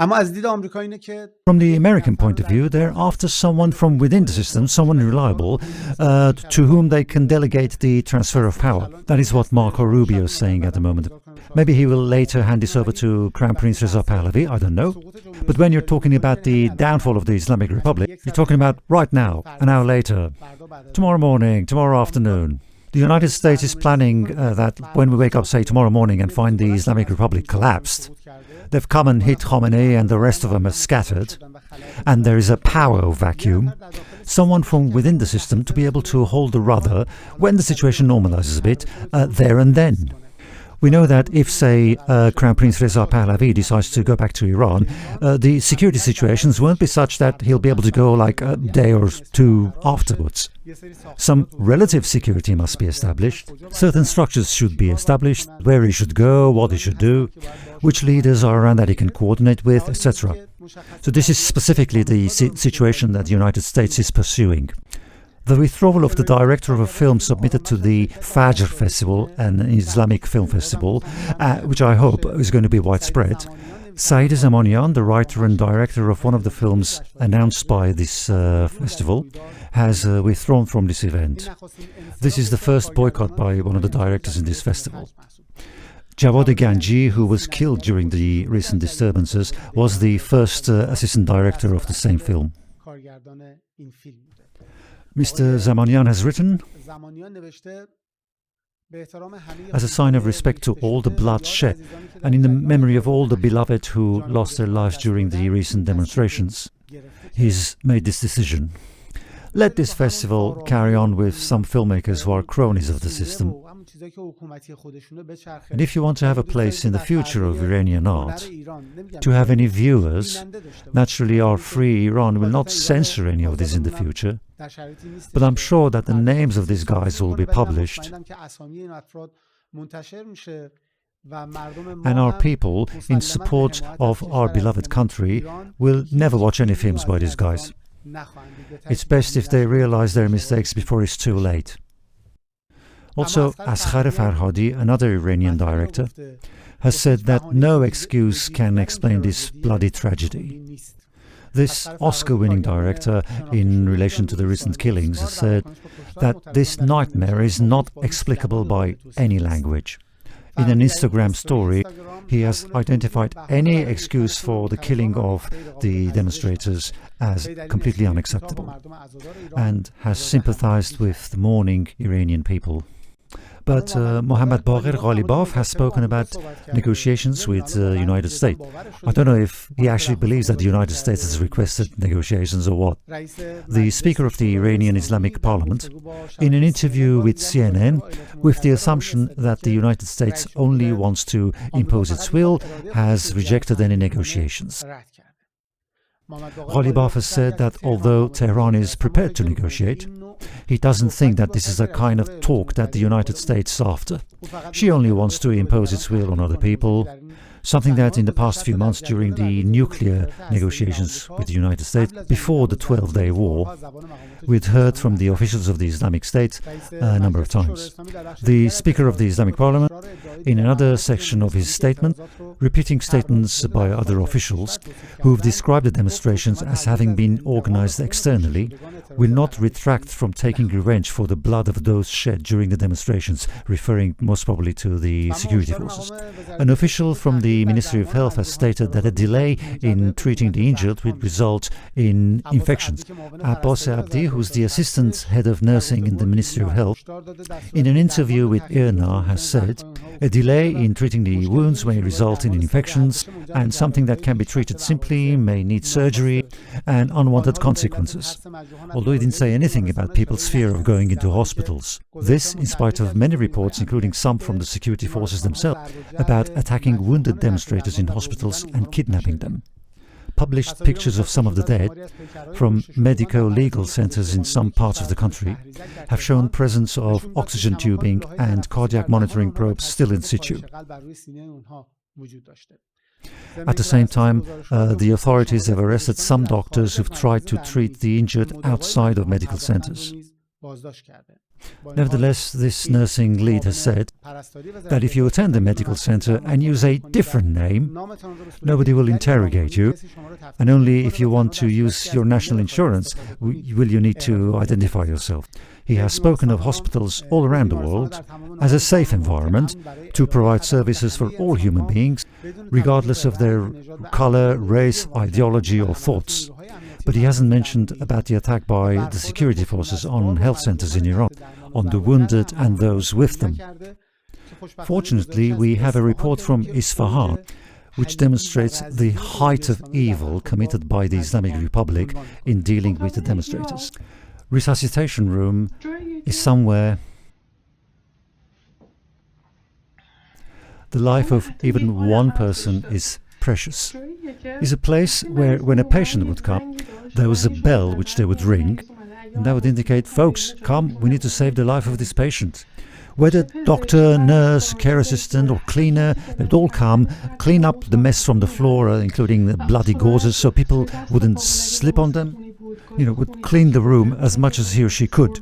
From the American point of view, they're after someone from within the system, someone reliable, to whom they can delegate the transfer of power. That is what Marco Rubio is saying at the moment. Maybe he will later hand this over to Crown Prince Reza Pahlavi, I don't know. But when you're talking about the downfall of the Islamic Republic, you're talking about right now, an hour later, tomorrow morning, tomorrow afternoon. The United States is planning that when we wake up, say, tomorrow morning and find the Islamic Republic collapsed, they've come and hit Khameneyi and the rest of them are scattered, and there is a power vacuum, someone from within the system to be able to hold the rudder when the situation normalizes a bit, there and then. We know that if, say, Crown Prince Reza Pahlavi decides to go back to Iran, the security situations won't be such that he'll be able to go like a day or two afterwards. Some relative security must be established. Certain structures should be established, where he should go, what he should do, which leaders are around that he can coordinate with, etc. So this is specifically the situation that the United States is pursuing. The withdrawal of the director of a film submitted to the Fajr Festival, an Islamic film festival, which I hope is going to be widespread. Saeed Zamanian, the writer and director of one of the films announced by this festival, has withdrawn from this event. This is the first boycott by one of the directors in this festival. Jawad Ganji, who was killed during the recent disturbances, was the first assistant director of the same film. Mr. Zamanian has written, as a sign of respect to all the blood shed and in the memory of all the beloved who lost their lives during the recent demonstrations, he's made this decision. Let this festival carry on with some filmmakers who are cronies of the system. And if you want to have a place in the future of Iranian art, to have any viewers, naturally our free Iran will not censor any of this in the future. But I'm sure that the names of these guys will be published. And our people, in support of our beloved country, will never watch any films by these guys. It's best if they realize their mistakes before it's too late. Also, Asghar Farhadi, another Iranian director, has said that no excuse can explain this bloody tragedy. This Oscar-winning director, in relation to the recent killings, has said that this nightmare is not explicable by any language. In an Instagram story, he has identified any excuse for the killing of the demonstrators as completely unacceptable and has sympathized with the mourning Iranian people. But Mohammad Bagher Ghalibaf has spoken about negotiations with the United States. I don't know if he actually believes that the United States has requested negotiations or what. The Speaker of the Iranian Islamic Parliament, in an interview with CNN, with the assumption that the United States only wants to impose its will, has rejected any negotiations. Ghalibaf has said that although Tehran is prepared to negotiate, he doesn't think that this is a kind of talk that the United States is after. She only wants to impose its will on other people, something that in the past few months during the nuclear negotiations with the United States, before the 12-day war, we'd heard from the officials of the Islamic State a number of times. The Speaker of the Islamic Parliament, in another section of his statement, repeating statements by other officials who've described the demonstrations as having been organized externally, will not retract from taking revenge for the blood of those shed during the demonstrations, referring most probably to the security forces. An official from the Ministry of Health has stated that a delay in treating the injured will result in infections. Abbas Abdi, who's the assistant head of nursing in the Ministry of Health, in an interview with IRNA has said, a delay in treating the wounds may result in infections, and something that can be treated simply may need surgery and unwanted consequences. Although he didn't say anything about people's fear of going into hospitals. This, in spite of many reports, including some from the security forces themselves, about attacking wounded demonstrators in hospitals and kidnapping them. Published pictures of some of the dead from medico-legal centers in some parts of the country have shown presence of oxygen tubing and cardiac monitoring probes still in situ. At the same time, the authorities have arrested some doctors who've tried to treat the injured outside of medical centers. Nevertheless, this nursing lead has said that if you attend a medical center and use a different name, nobody will interrogate you, and only if you want to use your national insurance will you need to identify yourself. He has spoken of hospitals all around the world as a safe environment to provide services for all human beings, regardless of their color, race, ideology or thoughts. But he hasn't mentioned about the attack by the security forces on health centers in Iran, on the wounded and those with them. Fortunately, we have a report from Isfahan which demonstrates the height of evil committed by the Islamic Republic in dealing with the demonstrators. Resuscitation room is somewhere. The life of even one person is precious. Is a place where when a patient would come, there was a bell which they would ring, and that would indicate, folks, come, we need to save the life of this patient. Whether doctor, nurse, care assistant or cleaner, they would all come, clean up the mess from the floor, including the bloody gauzes, so people wouldn't slip on them. Would clean the room as much as he or she could.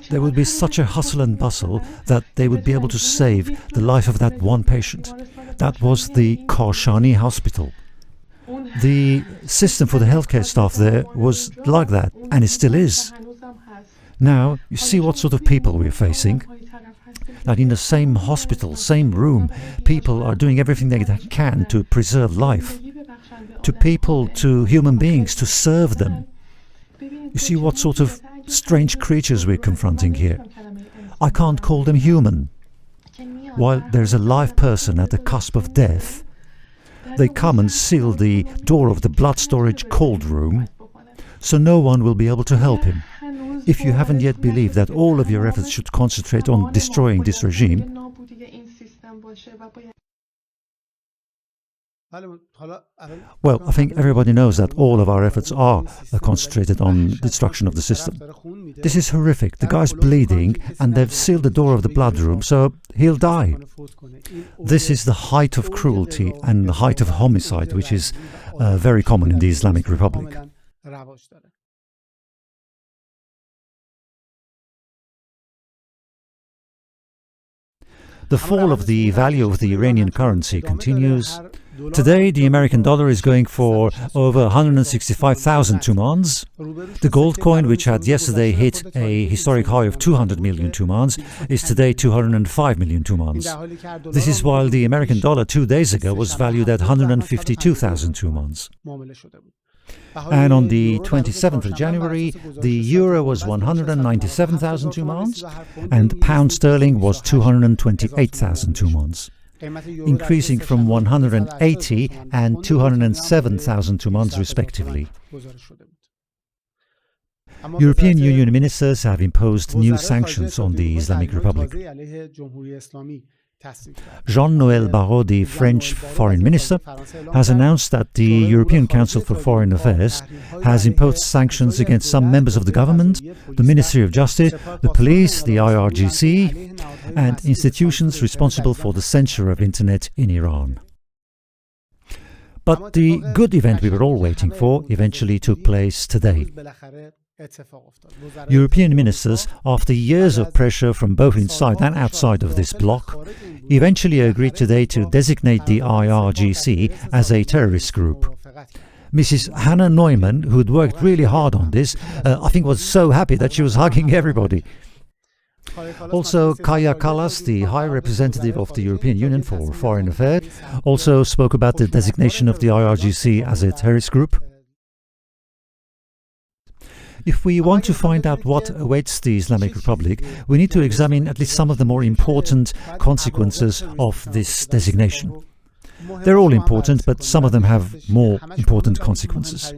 There would be such a hustle and bustle that they would be able to save the life of that one patient. That was the Kashani hospital. The system for the healthcare staff there was like that, and it still is. Now, you see what sort of people we're facing. That in the same hospital, same room, people are doing everything they can to preserve life. To people, to human beings, to serve them. You see what sort of strange creatures we're confronting here. I can't call them human. While there's a live person at the cusp of death, they come and seal the door of the blood storage cold room, so no one will be able to help him. If you haven't yet believed that all of your efforts should concentrate on destroying this regime, well, I think everybody knows that all of our efforts are concentrated on destruction of the system. This is horrific. The guy's bleeding and they've sealed the door of the blood room, so he'll die. This is the height of cruelty and the height of homicide, which is very common in the Islamic Republic. The fall of the value of the Iranian currency continues. Today, the American dollar is going for over 165,000 tumans. The gold coin, which had yesterday hit a historic high of 200 million tumans, is today 205 million tumans. This is while the American dollar 2 days ago was valued at 152,000 tumans. And on the 27th of January, the euro was 197,000 tumans, and pound sterling was 228,000 tumans, increasing from 180 and 207,000 tumans respectively. European Union ministers have imposed new sanctions on the Islamic Republic. Jean-Noël Barrot, the French foreign minister, has announced that the European Council for Foreign Affairs has imposed sanctions against some members of the government, the Ministry of Justice, the police, the IRGC, and institutions responsible for the censure of Internet in Iran. But the good event we were all waiting for eventually took place today. European ministers, after years of pressure from both inside and outside of this bloc, eventually agreed today to designate the IRGC as a terrorist group. Mrs. Hannah Neumann, who'd worked really hard on this, I think was so happy that she was hugging everybody. Also, Kaja Kallas, the High Representative of the European Union for Foreign Affairs, also spoke about the designation of the IRGC as a terrorist group. If we want to find out what awaits the Islamic Republic, we need to examine at least some of the more important consequences of this designation. They're all important, but some of them have more important consequences.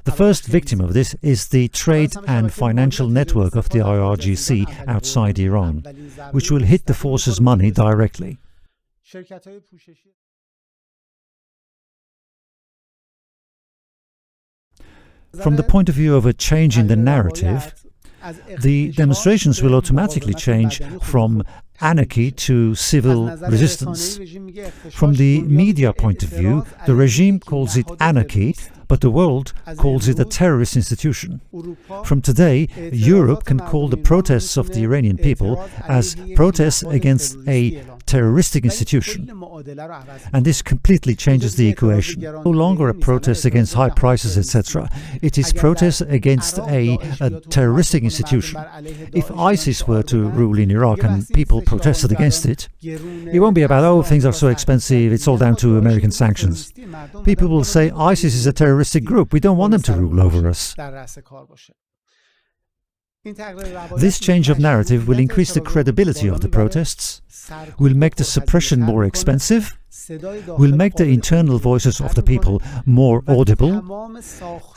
The first victim of this is the trade and financial network of the IRGC outside Iran, which will hit the force's money directly. From the point of view of a change in the narrative, the demonstrations will automatically change from anarchy to civil resistance. From the media point of view, the regime calls it anarchy, but the world calls it a terrorist institution. From today, Europe can call the protests of the Iranian people as protests against a terroristic institution. And this completely changes the equation. No longer a protest against high prices, etc. It is protest against a terroristic institution. If ISIS were to rule in Iraq and people protested against it, it won't be about, oh, things are so expensive, it's all down to American sanctions. People will say ISIS is a terroristic group, we don't want them to rule over us. This change of narrative will increase the credibility of the protests, will make the suppression more expensive, will make the internal voices of the people more audible,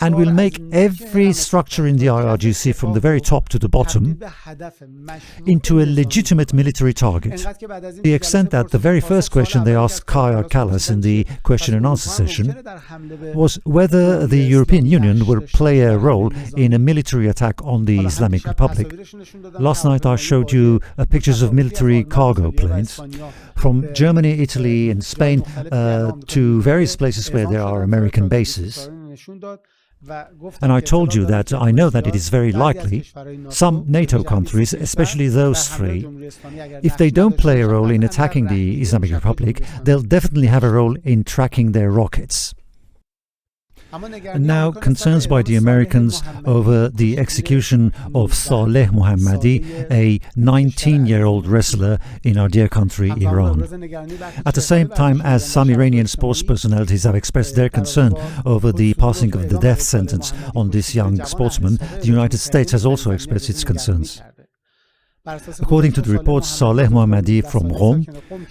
and will make every structure in the IRGC from the very top to the bottom into a legitimate military target. To the extent that the very first question they asked Kaja Kallas in the question and answer session was whether the European Union would play a role in a military attack on the Islamic Republic. Last night I showed you pictures of military cargo planes from Germany, Italy and Spain to various places where there are American bases. And I told you that I know that it is very likely some NATO countries, especially those three, if they don't play a role in attacking the Islamic Republic, they'll definitely have a role in tracking their rockets. And now, concerns by the Americans over the execution of Saleh Mohammadi, a 19-year-old wrestler in our dear country, Iran. At the same time as some Iranian sports personalities have expressed their concern over the passing of the death sentence on this young sportsman, the United States has also expressed its concerns. According to the reports, Saleh Mohammadi from Rome,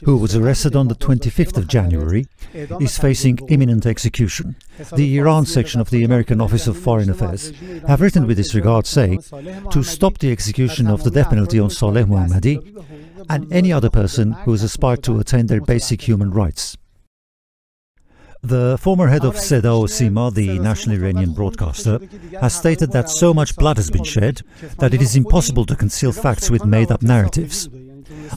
who was arrested on the 25th of January, is facing imminent execution. The Iran section of the American Office of Foreign Affairs have written with this regard saying to stop the execution of the death penalty on Saleh Mohammadi and any other person who has aspired to attain their basic human rights. The former head of Seda Sima, the national Iranian broadcaster, has stated that so much blood has been shed that it is impossible to conceal facts with made-up narratives.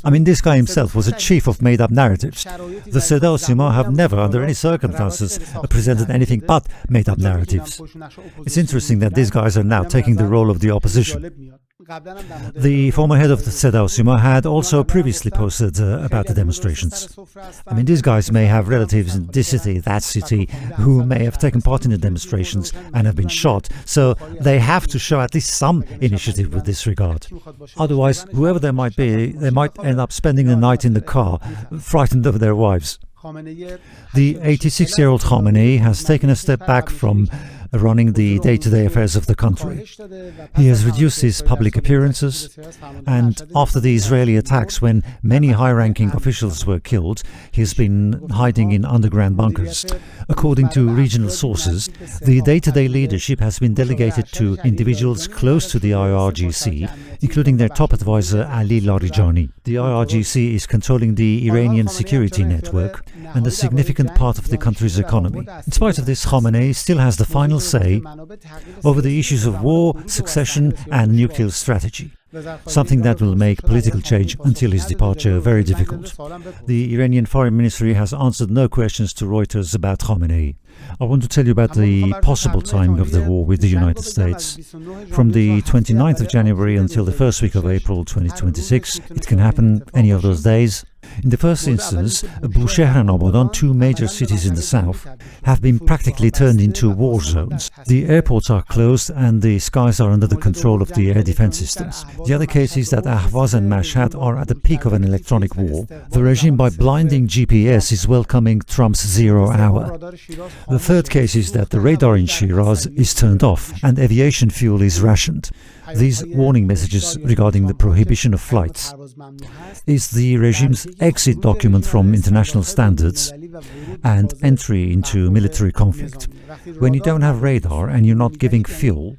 I mean, this guy himself was a chief of made-up narratives. The Seda Sima have never, under any circumstances, presented anything but made-up narratives. It's interesting that these guys are now taking the role of the opposition. The former head of the Seda Sima had also previously posted about the demonstrations. I mean, these guys may have relatives in this city, that city, who may have taken part in the demonstrations and have been shot, so they have to show at least some initiative with this regard. Otherwise, whoever they might be, they might end up spending the night in the car, frightened of their wives. The 86-year-old Khameneyi has taken a step back from running the day-to-day affairs of the country. He has reduced his public appearances, and after the Israeli attacks when many high-ranking officials were killed, he has been hiding in underground bunkers. According to regional sources, the day-to-day leadership has been delegated to individuals close to the IRGC, including their top advisor Ali Larijani. The IRGC is controlling the Iranian security network and a significant part of the country's economy. In spite of this, Khamenei still has the final say over the issues of war, succession and nuclear strategy, something that will make political change until his departure very difficult. The Iranian Foreign Ministry has answered no questions to Reuters about Khamenei. I want to tell you about the possible timing of the war with the United States. From the 29th of January until the first week of April 2026, it can happen any of those days. In the first instance, Bushehr and Abadan, two major cities in the south, have been practically turned into war zones. The airports are closed and the skies are under the control of the air defense systems. The other case is that Ahvaz and Mashhad are at the peak of an electronic war. The regime, by blinding GPS, is welcoming Trump's 0 hour. The third case is that the radar in Shiraz is turned off and aviation fuel is rationed. These warning messages regarding the prohibition of flights is the regime's exit document from international standards and entry into military conflict. When you don't have radar and you're not giving fuel,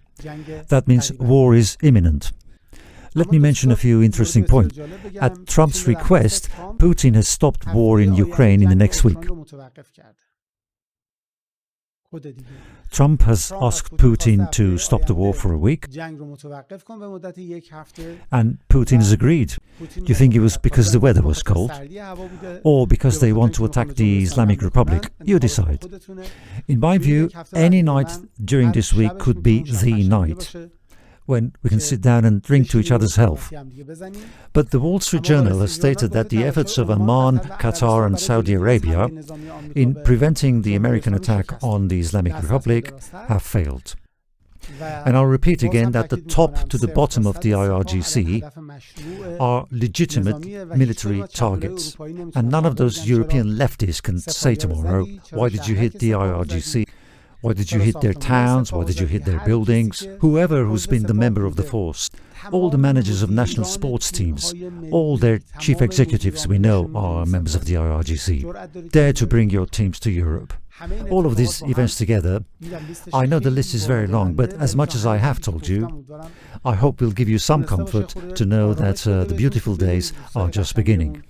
that means war is imminent. Let me mention a few interesting points. At Trump's request, Putin has stopped war in Ukraine in the next week. Trump has asked Putin to stop the war for a week, and Putin has agreed. Do you think it was because the weather was cold, or because they want to attack the Islamic Republic? You decide. In my view, any night during this week could be the night when we can sit down and drink to each other's health. But the Wall Street Journal has stated that the efforts of Oman, Qatar and Saudi Arabia in preventing the American attack on the Islamic Republic have failed. And I'll repeat again that the top to the bottom of the IRGC are legitimate military targets. And none of those European leftists can say tomorrow, why did you hit the IRGC? Why did you hit their towns? Why did you hit their buildings? Whoever who's been the member of the force, all the managers of national sports teams, all their chief executives we know are members of the IRGC. Dare to bring your teams to Europe. All of these events together, I know the list is very long, but as much as I have told you, I hope will give you some comfort to know that the beautiful days are just beginning.